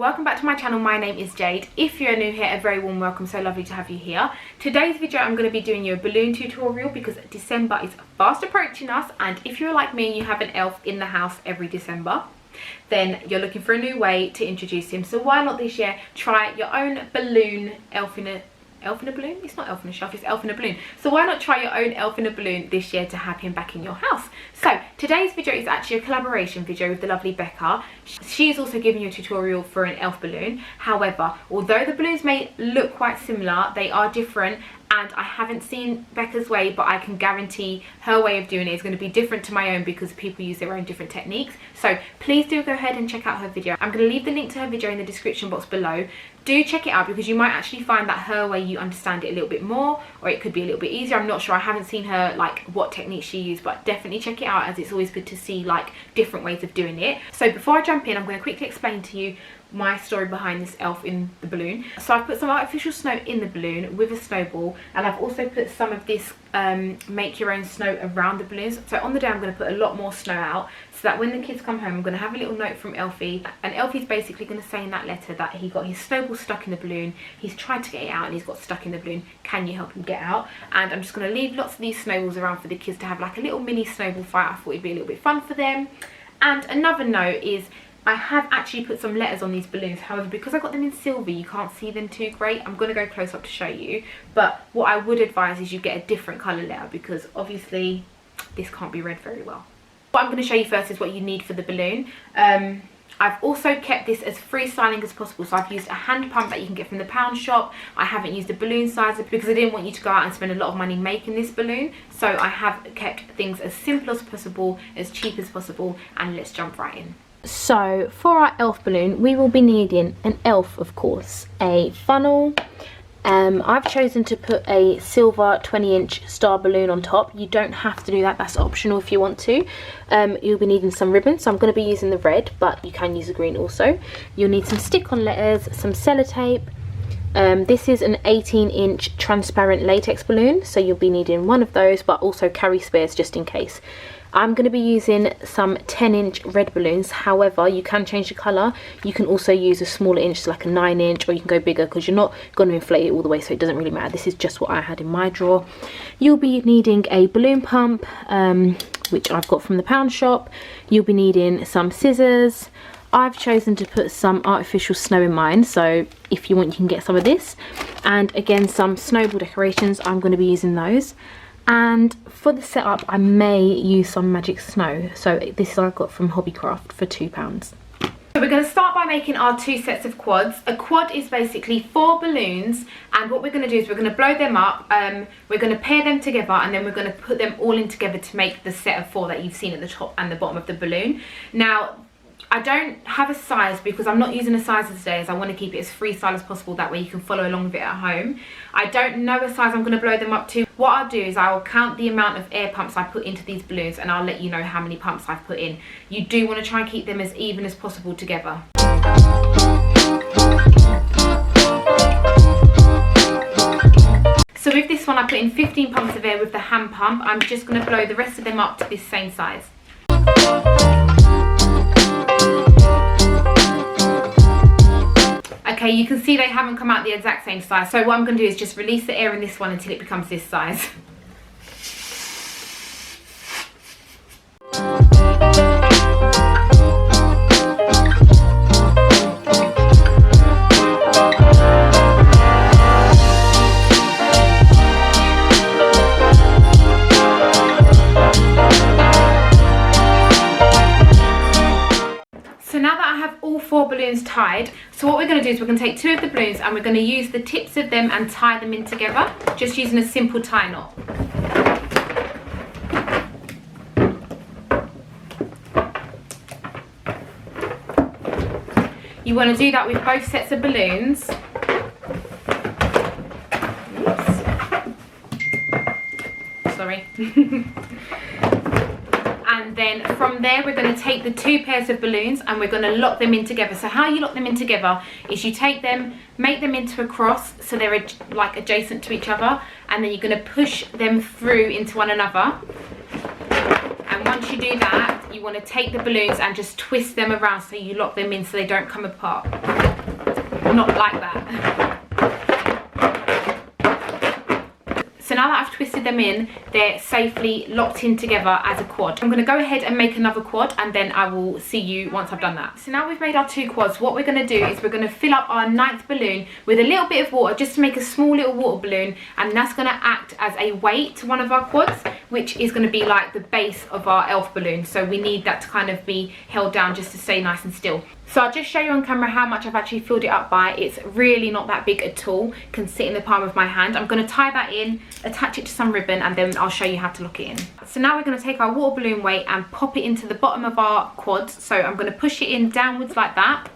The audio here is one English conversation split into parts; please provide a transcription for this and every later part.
welcome back to my channel. My name is Jade. If you're new here, a very warm welcome. So lovely to have you here. Today's video I'm going to be doing you a balloon tutorial because December is fast approaching us, and if you're like me and you have an elf in the house every December, then you're looking for a new way to introduce him. So why not this year try your own balloon elf in a balloon? It's not elf in a shelf, it's elf in a balloon. So why not try your own elf in a balloon this year to have him back in your house? So today's video is actually a collaboration video with the lovely Becca. She is also giving you a tutorial for an elf balloon. However, although the balloons may look quite similar, they are different, and I haven't seen Becca's way, but I can guarantee her way of doing it is going to be different to my own because people use their own different techniques. So please do go ahead and check out her video. I'm going to leave the link to her video in the description box below. Do check it out because you might actually find that her way you understand it a little bit more, or it could be a little bit easier. I'm not sure, I haven't seen her like what techniques she used, but definitely check it out as it's always good to see like different ways of doing it. So before I jump in, I'm going to quickly explain to you my story behind this elf in the balloon. So I've put some artificial snow in the balloon with a snowball, and I've also put some of this make your own snow around the balloons. So on the day I'm going to put a lot more snow out so that when the kids come home I'm going to have a little note from Elfie, and Elfie's basically going to say in that letter that he got his snowball stuck in the balloon, he's tried to get it out and he's got stuck in the balloon, can you help him get out? And I'm just going to leave lots of these snowballs around for the kids to have like a little mini snowball fight. I thought it'd be a little bit fun for them. And another note is I have actually put some letters on these balloons. However, because I got them in silver, you can't see them too great. I'm going to go close up to show you. But what I would advise is you get a different colour letter because obviously this can't be read very well. What I'm going to show you first is what you need for the balloon. I've also kept this as freestyling as possible. So I've used a hand pump that you can get from the pound shop. I haven't used a balloon sizer because I didn't want you to go out and spend a lot of money making this balloon. So I have kept things as simple as possible, as cheap as possible, and let's jump right in. So for our elf balloon we will be needing an elf, of course, a funnel. I've chosen to put a silver 20-inch star balloon on top. You don't have to do that, that's optional if you want to. You'll be needing some ribbon, so I'm going to be using the red, but you can use the green also. You'll need some stick-on letters, some sellotape. This is an 18-inch transparent latex balloon, so you'll be needing one of those, but also carry spares just in case. I'm going to be using some 10-inch red balloons. However, you can change the colour. You can also use a smaller inch, so like a 9-inch, or you can go bigger because you're not going to inflate it all the way, so it doesn't really matter. This is just what I had in my drawer. You'll be needing a balloon pump, which I've got from the pound shop. You'll be needing some scissors. I've chosen to put some artificial snow in mine, so if you want you can get some of this. And again, some snowball decorations, I'm going to be using those. And for the setup I may use some magic snow, so this I got from Hobbycraft for £2. So we're going to start by making our two sets of quads. A quad is basically 4 balloons, and what we're going to do is we're going to blow them up, we're going to pair them together, and then we're going to put them all in together to make the set of 4 that you've seen at the top and the bottom of the balloon. Now I don't have a size because I'm not using a sizer today, as I want to keep it as freestyle as possible, that way you can follow along with it at home. I don't know a size I'm going to blow them up to. What I'll do is I'll count the amount of air pumps I put into these balloons and I'll let you know how many pumps I've put in. You do want to try and keep them as even as possible together. So with this one I put in 15 pumps of air with the hand pump. I'm just going to blow the rest of them up to this same size. Okay, you can see they haven't come out the exact same size, so what I'm going to do is just release the air in this one until it becomes this size. All 4 balloons tied. So what we're going to do is we're going to take 2 of the balloons and we're going to use the tips of them and tie them in together, just using a simple tie knot. You want to do that with both sets of balloons. Oops. Sorry. And then from there we're going to take the 2 pairs of balloons and we're going to lock them in together. So how you lock them in together is you take them, make them into a cross so they're like adjacent to each other, and then you're going to push them through into one another. And once you do that, you want to take the balloons and just twist them around so you lock them in so they don't come apart. not like that. So now that I've twisted them in, they're safely locked in together as a quad. I'm going to go ahead and make another quad, and then I will see you once I've done that. So now we've made our 2 quads, what we're going to do is we're going to fill up our 9th balloon with a little bit of water, just to make a small little water balloon, and that's going to act as a weight to one of our quads, which is going to be like the base of our elf balloon. So we need that to kind of be held down just to stay nice and still. So I'll just show you on camera how much I've actually filled it up by. It's really not that big at all, can sit in the palm of my hand. I'm going to tie that in, attach it to some ribbon, and then I'll show you how to lock it in. So now we're going to take our water balloon weight and pop it into the bottom of our quads. So I'm going to push it in downwards like that,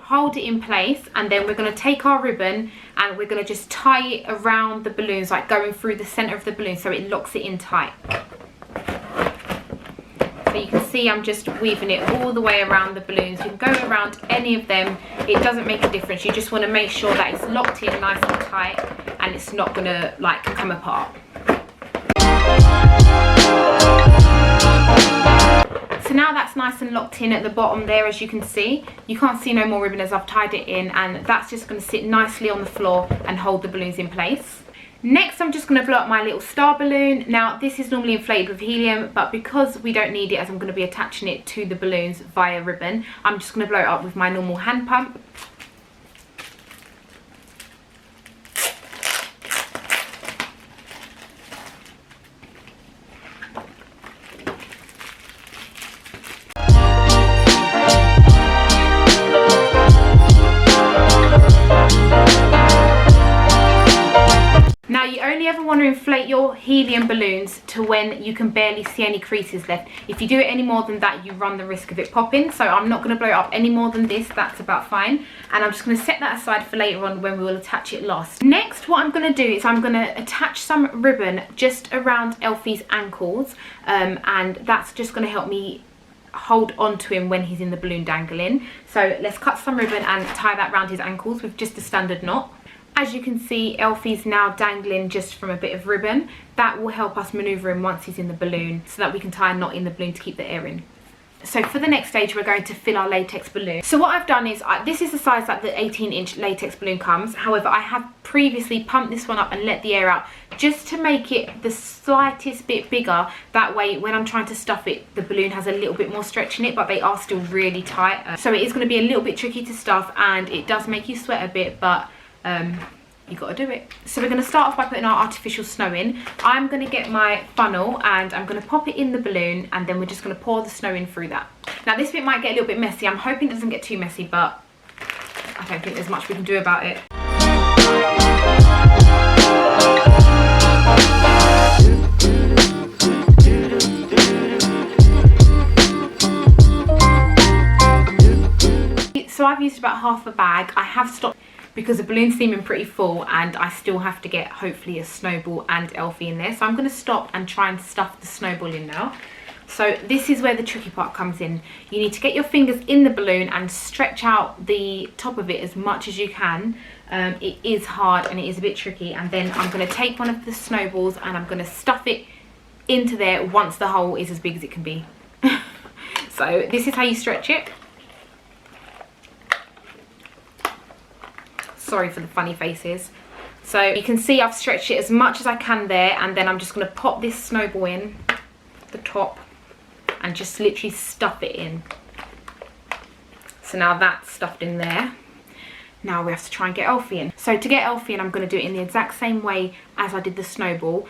hold it in place, and then we're going to take our ribbon and we're going to just tie it around the balloons, like going through the center of the balloon, so it locks it in tight. So you can see I'm just weaving it all the way around the balloons. You can go around any of them, it doesn't make a difference. You just want to make sure that it's locked in nice and tight and it's not going to like come apart. So now that's nice and locked in at the bottom there, as you can see. You can't see no more ribbon as I've tied it in, and that's just going to sit nicely on the floor and hold the balloons in place. Next, I'm just going to blow up my little star balloon. Now, this is normally inflated with helium, but because we don't need it, as I'm going to be attaching it to the balloons via ribbon, I'm just going to blow it up with my normal hand pump. Now, you only ever want to inflate your helium balloons to when you can barely see any creases left. If you do it any more than that, you run the risk of it popping. So I'm not going to blow it up any more than this. That's about fine. And I'm just going to set that aside for later on when we will attach it last. Next, what I'm going to do is I'm going to attach some ribbon just around Elfie's ankles. And that's just going to help me hold on to him when he's in the balloon dangling. So let's cut some ribbon and tie that around his ankles with just a standard knot. As you can see, Elfie's now dangling just from a bit of ribbon. That will help us manoeuvre him once he's in the balloon, so that we can tie a knot in the balloon to keep the air in. So for the next stage, we're going to fill our latex balloon. So what I've done is, this is the size that the 18-inch latex balloon comes. However, I have previously pumped this one up and let the air out just to make it the slightest bit bigger. That way, when I'm trying to stuff it, the balloon has a little bit more stretch in it, but they are still really tight. So it is going to be a little bit tricky to stuff, and it does make you sweat a bit, but you got to do it. So we're going to start off by putting our artificial snow in. I'm going to get my funnel and I'm going to pop it in the balloon, and then we're just going to pour the snow in through that. Now this bit might get a little bit messy. I'm hoping it doesn't get too messy, but I don't think there's much we can do about it. So I've used about half a bag. I have stopped because the balloon's seeming pretty full and I still have to get hopefully a snowball and Elfie in there. So I'm going to stop and try and stuff the snowball in now. So this is where the tricky part comes in. You need to get your fingers in the balloon and stretch out the top of it as much as you can. It is hard and it is a bit tricky. And then I'm going to take one of the snowballs and I'm going to stuff it into there once the hole is as big as it can be. So this is how you stretch it. Sorry for the funny faces. So you can see I've stretched it as much as I can there, and then I'm just going to pop this snowball in the top and just literally stuff it in. So now that's stuffed in there. Now we have to try and get Elfie in. So to get Elfie in, I'm going to do it in the exact same way as I did the snowball.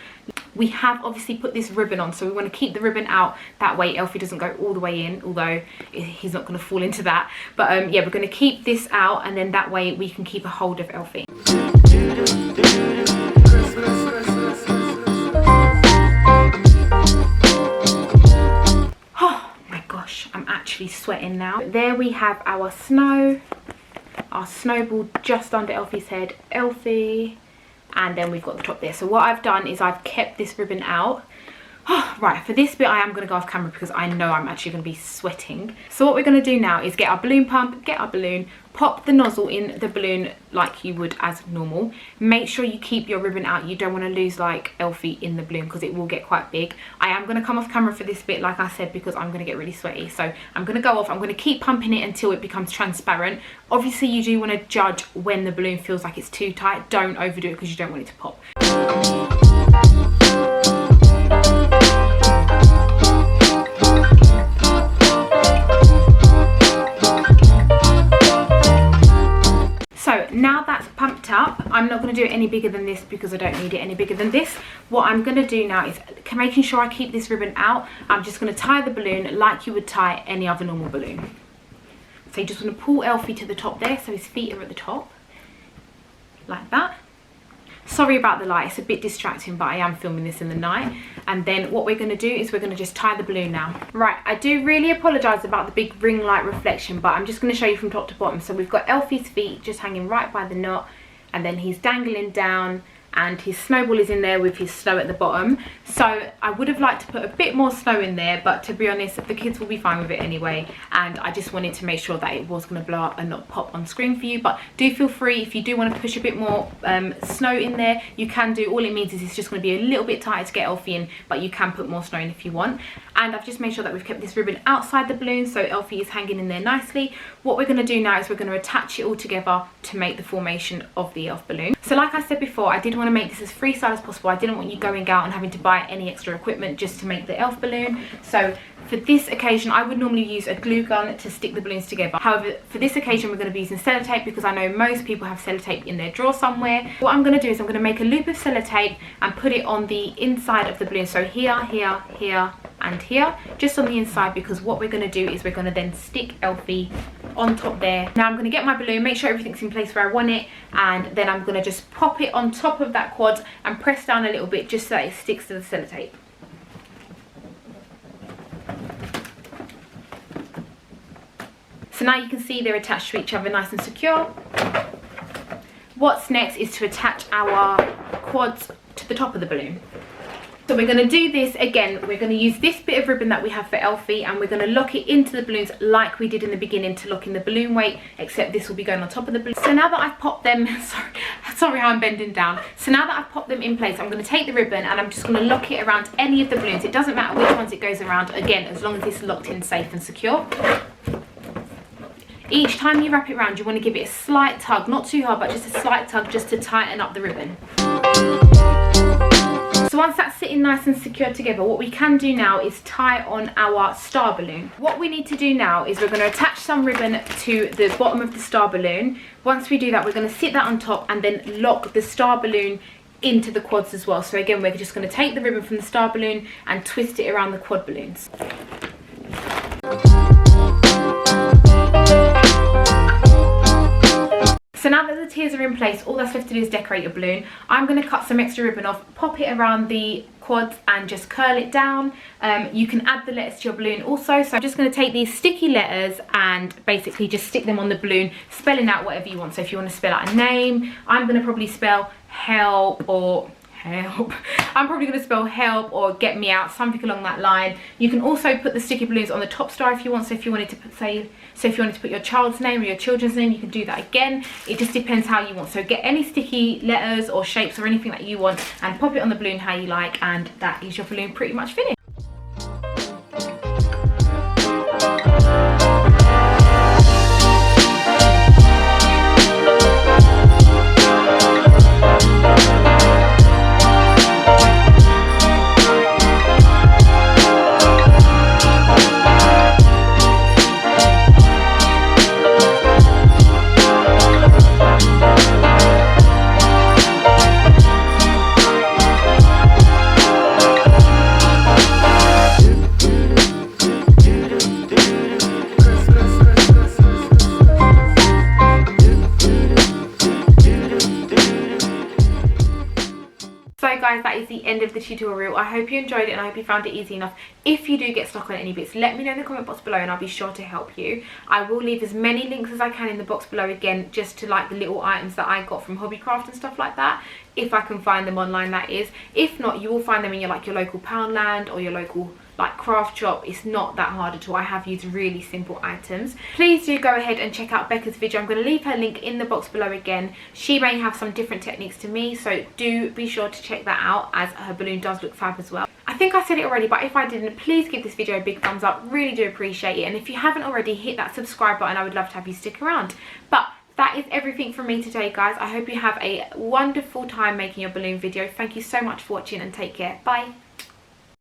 We have obviously put this ribbon on, so we want to keep the ribbon out. That way Elfie doesn't go all the way in, although he's not going to fall into that. But yeah, we're going to keep this out, and then that way we can keep a hold of Elfie. Oh my gosh, I'm actually sweating now. There we have our snow. Our snowball just under Elfie's head. Elfie. And then we've got the top there. So what I've done is I've kept this ribbon out. Right, for this bit I am going to go off camera because I know I'm actually going to be sweating. So what we're going to do now is get our balloon pump, get our balloon, pop the nozzle in the balloon like you would as normal. Make sure you keep your ribbon out. You don't want to lose like Elfie in the balloon because it will get quite big. I am going to come off camera for this bit, like I said, because I'm going to get really sweaty. So I'm going to go off. I'm going to keep pumping it until it becomes transparent. Obviously you do want to judge when the balloon feels like it's too tight. Don't overdo it because you don't want it to pop. So now that's pumped up, I'm not going to do it any bigger than this because I don't need it any bigger than this. What I'm going to do now is making sure I keep this ribbon out. I'm just going to tie the balloon like you would tie any other normal balloon. So you just want to pull Elfie to the top there, so his feet are at the top, like that. Sorry about the light, it's a bit distracting, but I am filming this in the night. And then what we're going to do is we're going to just tie the balloon now. Right, I do really apologise about the big ring light reflection, but I'm just going to show you from top to bottom. So we've got Elfie's feet just hanging right by the knot, and then he's dangling down, and his snowball is in there with his snow at the bottom. So I would have liked to put a bit more snow in there, but to be honest, the kids will be fine with it anyway. And I just wanted to make sure that it was going to blow up and not pop on screen for you. But do feel free, if you do want to push a bit more snow in there, you can do. All it means is it's just going to be a little bit tighter to get Elfie in, but you can put more snow in if you want. And I've just made sure that we've kept this ribbon outside the balloon, so Elfie is hanging in there nicely. What we're going to do now is we're going to attach it all together to make the formation of the elf balloon. So like I said before, I did want to make this as freestyle as possible. I didn't want you going out and having to buy any extra equipment just to make the elf balloon. So for this occasion, I would normally use a glue gun to stick the balloons together. However, for this occasion, we're going to be using sellotape because I know most people have sellotape in their drawer somewhere. What I'm going to do is I'm going to make a loop of sellotape and put it on the inside of the balloon. So here, here, here, and here, just on the inside, because what we're going to do is we're going to then stick Elfie on top there. Now I'm going to get my balloon, make sure everything's in place where I want it, and then I'm going to just pop it on top of that quad and press down a little bit just so that it sticks to the sellotape. So now you can see they're attached to each other nice and secure. What's next is to attach our quads to the top of the balloon. So we're going to do this again. We're going to use this bit of ribbon that we have for Elfie, and we're going to lock it into the balloons like we did in the beginning to lock in the balloon weight, except this will be going on top of the balloon. So now that I've popped them, sorry how I'm bending down. So now that I've popped them in place, I'm going to take the ribbon and I'm just going to lock it around any of the balloons. It doesn't matter which ones it goes around, again, as long as it's locked in safe and secure. Each time you wrap it around, you want to give it a slight tug, not too hard, but just a slight tug just to tighten up the ribbon. So once that's sitting nice and secure together, what we can do now is tie on our star balloon. What we need to do now is we're going to attach some ribbon to the bottom of the star balloon. Once we do that, we're going to sit that on top and then lock the star balloon into the quads as well. So again, we're just going to take the ribbon from the star balloon and twist it around the quad balloons. So now that the tiers are in place, all that's left to do is decorate your balloon. I'm going to cut some extra ribbon off, pop it around the quads and just curl it down. You can add the letters to your balloon also. So I'm just going to take these sticky letters and basically just stick them on the balloon, spelling out whatever you want. So if you want to spell out a name, I'm going to probably spell help or help. I'm probably going to spell help or get me out, something along that line. You can also put the sticky balloons on the top star if you want. So if you wanted to put, so if you wanted to put your child's name or your children's name, you can do that again. It just depends how you want. So get any sticky letters or shapes or anything that you want and pop it on the balloon how you like, and that is your balloon pretty much finished. the end of the tutorial. I hope you enjoyed it and I hope you found it easy enough. If you do get stuck on any bits, let me know in the comment box below and I'll be sure to help you. I will leave as many links as I can in the box below, again, just to like the little items that I got from Hobbycraft and stuff like that, if I can find them online, that is. If not, you will find them in your local Poundland or your local like craft shop. It's not that hard at all. I have used really simple items. Please do go ahead and check out Becca's video. I'm going to leave her link in the box below again. She may have some different techniques to me, so do be sure to check that out, as her balloon does look fab as well. I think I said it already, but if I didn't, please give this video a big thumbs up. Really do appreciate it. And if you haven't already, hit that subscribe button. I would love to have you stick around. But that is everything from me today, guys. I hope you have a wonderful time making your balloon video. Thank you so much for watching and take care. Bye.